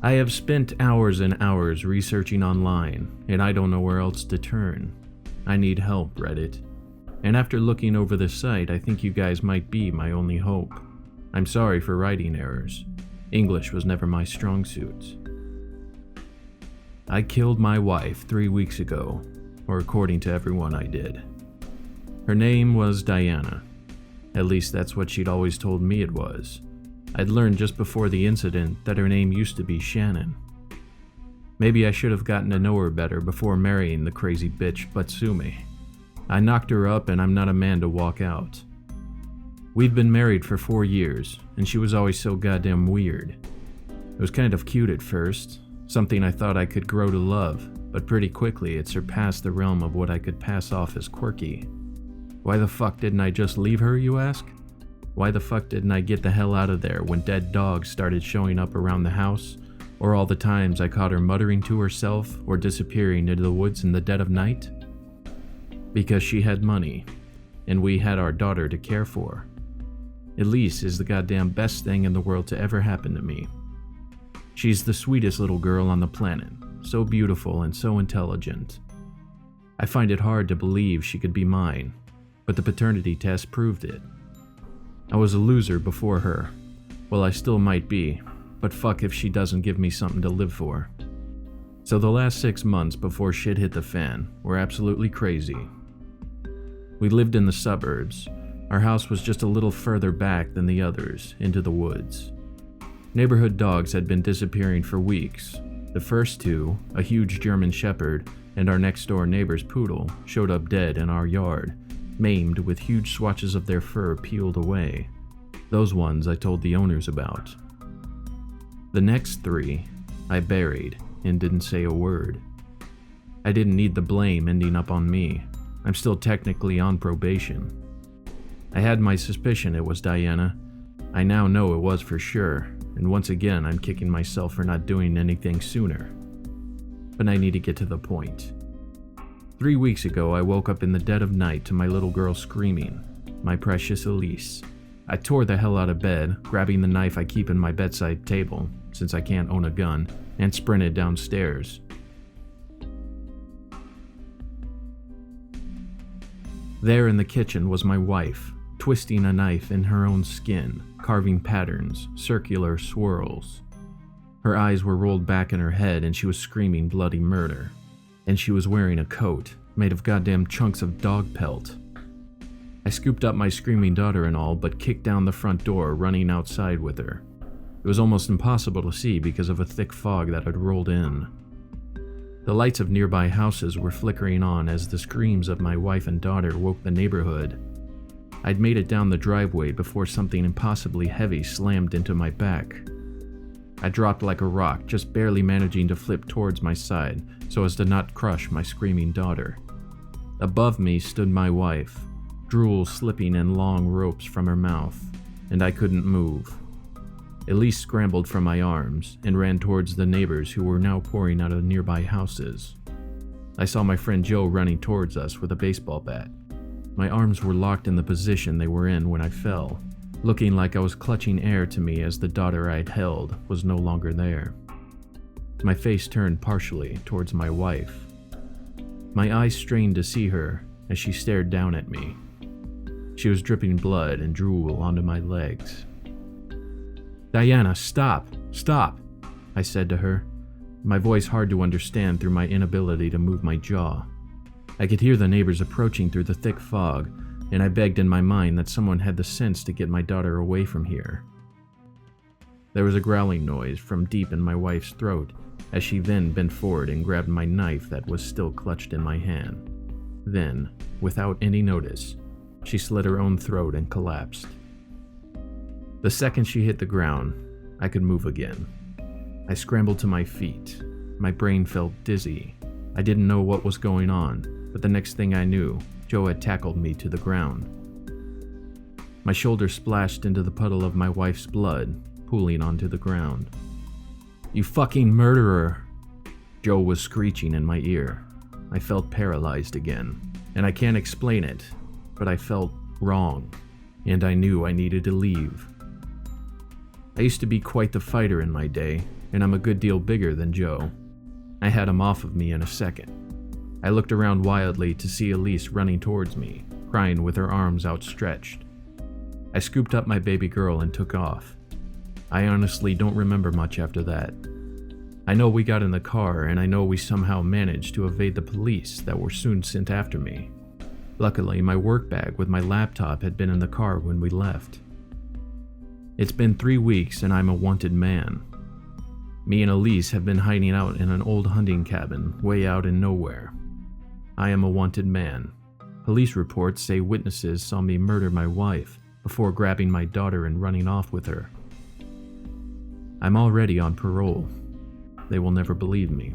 I have spent hours and hours researching online, and I don't know where else to turn. I need help, Reddit. And after looking over the site, I think you guys might be my only hope. I'm sorry for writing errors. English was never my strong suit. I killed my wife 3 weeks ago, or according to everyone I did. Her name was Diana. At least that's what she'd always told me it was. I'd learned just before the incident that her name used to be Shannon. Maybe I should have gotten to know her better before marrying the crazy bitch Batsumi. I knocked her up and I'm not a man to walk out. We've been married for 4 years, and she was always so goddamn weird. It was kind of cute at first, something I thought I could grow to love, but pretty quickly it surpassed the realm of what I could pass off as quirky. Why the fuck didn't I just leave her, you ask? Why the fuck didn't I get the hell out of there when dead dogs started showing up around the house, or all the times I caught her muttering to herself or disappearing into the woods in the dead of night? Because she had money, and we had our daughter to care for. Elise is the goddamn best thing in the world to ever happen to me. She's the sweetest little girl on the planet, so beautiful and so intelligent. I find it hard to believe she could be mine, but the paternity test proved it. I was a loser before her. Well, I still might be, but fuck if she doesn't give me something to live for. So the last 6 months before shit hit the fan were absolutely crazy. We lived in the suburbs. Our house was just a little further back than the others, into the woods. Neighborhood dogs had been disappearing for weeks. The first two, a huge German Shepherd and our next door neighbor's poodle, showed up dead in our yard, maimed with huge swatches of their fur peeled away. Those ones I told the owners about. The next 3, I buried and didn't say a word. I didn't need the blame ending up on me. I'm still technically on probation. I had my suspicion it was Diana. I now know it was for sure, and once again I'm kicking myself for not doing anything sooner. But I need to get to the point. 3 weeks ago I woke up in the dead of night to my little girl screaming, my precious Elise. I tore the hell out of bed, grabbing the knife I keep in my bedside table, since I can't own a gun, and sprinted downstairs. There in the kitchen was my wife, twisting a knife in her own skin, carving patterns, circular swirls. Her eyes were rolled back in her head and she was screaming bloody murder. And she was wearing a coat made of goddamn chunks of dog pelt. I scooped up my screaming daughter and all, but kicked down the front door, running outside with her. It was almost impossible to see because of a thick fog that had rolled in. The lights of nearby houses were flickering on as the screams of my wife and daughter woke the neighborhood. I'd made it down the driveway before something impossibly heavy slammed into my back. I dropped like a rock, just barely managing to flip towards my side so as to not crush my screaming daughter. Above me stood my wife, drool slipping in long ropes from her mouth, and I couldn't move. Elise scrambled from my arms and ran towards the neighbors who were now pouring out of nearby houses. I saw my friend Joe running towards us with a baseball bat. My arms were locked in the position they were in when I fell, looking like I was clutching air to me as the daughter I'd held was no longer there. My face turned partially towards my wife. My eyes strained to see her as she stared down at me. She was dripping blood and drool onto my legs. "Diana, stop! Stop!" I said to her, my voice hard to understand through my inability to move my jaw. I could hear the neighbors approaching through the thick fog, and I begged in my mind that someone had the sense to get my daughter away from here. There was a growling noise from deep in my wife's throat as she then bent forward and grabbed my knife that was still clutched in my hand. Then, without any notice, she slit her own throat and collapsed. The second she hit the ground, I could move again. I scrambled to my feet. My brain felt dizzy. I didn't know what was going on, but the next thing I knew, Joe had tackled me to the ground. My shoulder splashed into the puddle of my wife's blood, pooling onto the ground. "You fucking murderer!" Joe was screeching in my ear. I felt paralyzed again, and I can't explain it, but I felt wrong, and I knew I needed to leave. I used to be quite the fighter in my day, and I'm a good deal bigger than Joe. I had him off of me in a second. I looked around wildly to see Elise running towards me, crying with her arms outstretched. I scooped up my baby girl and took off. I honestly don't remember much after that. I know we got in the car, and I know we somehow managed to evade the police that were soon sent after me. Luckily, my work bag with my laptop had been in the car when we left. It's been 3 weeks and I'm a wanted man. Me and Elise have been hiding out in an old hunting cabin way out in nowhere. I am a wanted man. Police reports say witnesses saw me murder my wife before grabbing my daughter and running off with her. I'm already on parole. They will never believe me.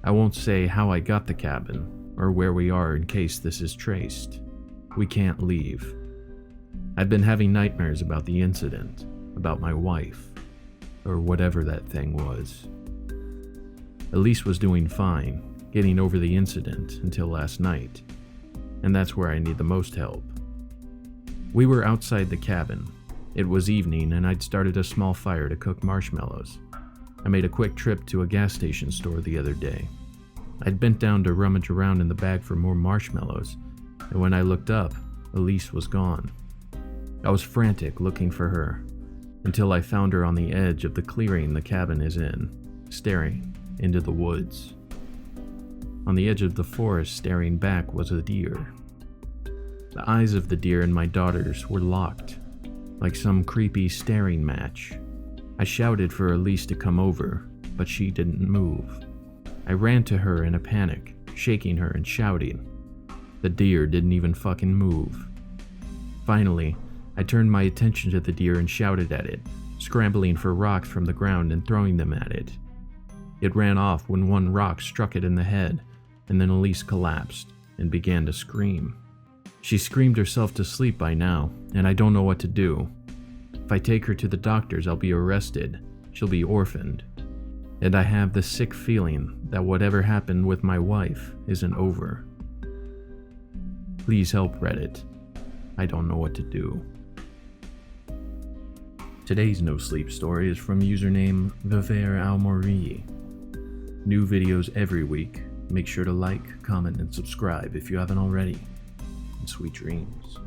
I won't say how I got the cabin or where we are in case this is traced. We can't leave. I've been having nightmares about the incident, about my wife, or whatever that thing was. Elise was doing fine, getting over the incident until last night, and that's where I need the most help. We were outside the cabin. It was evening and I'd started a small fire to cook marshmallows. I made a quick trip to a gas station store the other day. I'd bent down to rummage around in the bag for more marshmallows, and when I looked up, Elise was gone. I was frantic looking for her, until I found her on the edge of the clearing the cabin is in, staring into the woods. On the edge of the forest staring back was a deer. The eyes of the deer and my daughter's were locked, like some creepy staring match. I shouted for Elise to come over, but she didn't move. I ran to her in a panic, shaking her and shouting. The deer didn't even fucking move. Finally, I turned my attention to the deer and shouted at it, scrambling for rocks from the ground and throwing them at it. It ran off when one rock struck it in the head, and then Elise collapsed and began to scream. She screamed herself to sleep by now, and I don't know what to do. If I take her to the doctors, I'll be arrested. She'll be orphaned. And I have the sick feeling that whatever happened with my wife isn't over. Please help, Reddit. I don't know what to do. Today's No Sleep story is from username VivereAutMori. New videos every week. Make sure to like, comment, and subscribe if you haven't already. And sweet dreams.